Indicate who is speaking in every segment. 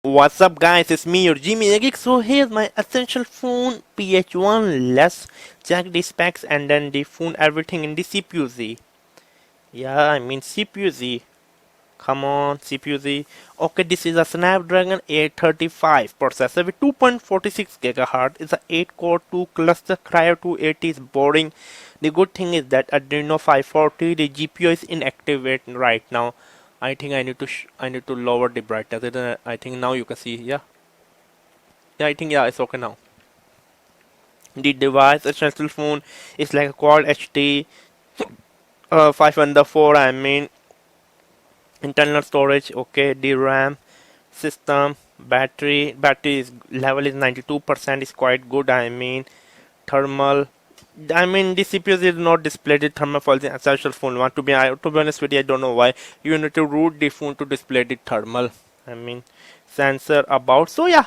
Speaker 1: What's up guys, it's me your Jimmy Geek. So here's my essential phone PH-1. Let's check the specs and then the phone everything in the CPU-Z. Yeah, I mean CPU-Z. Come on, CPU-Z. Okay, this is a Snapdragon 835 processor with 2.46 GHz. It's a 8-core 2 cluster. Cryo 280 is boring. The good thing is that Adreno 540, the GPU is inactive right now. I think I need to lower the brightness. I think now you can see. Yeah, I think it's okay now. The device, essential phone, is like a quad HD 504. I mean internal storage. Okay, the RAM, system, battery is level is 92%. Is quite good. I mean thermal. I mean the CPU is not displayed the thermal for the essential phone. To be honest with you, I don't know why you need to root the phone to display the thermal. I mean sensor about. So yeah.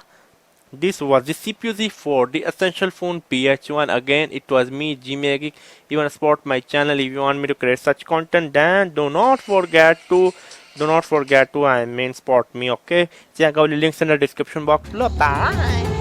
Speaker 1: This was the CPU-Z for the essential phone PH-1. Again, it was me, Jimmy Geek. You want to support my channel if you want me to create such content, then do not forget to support me. Okay, check out the links in the description box below. Bye.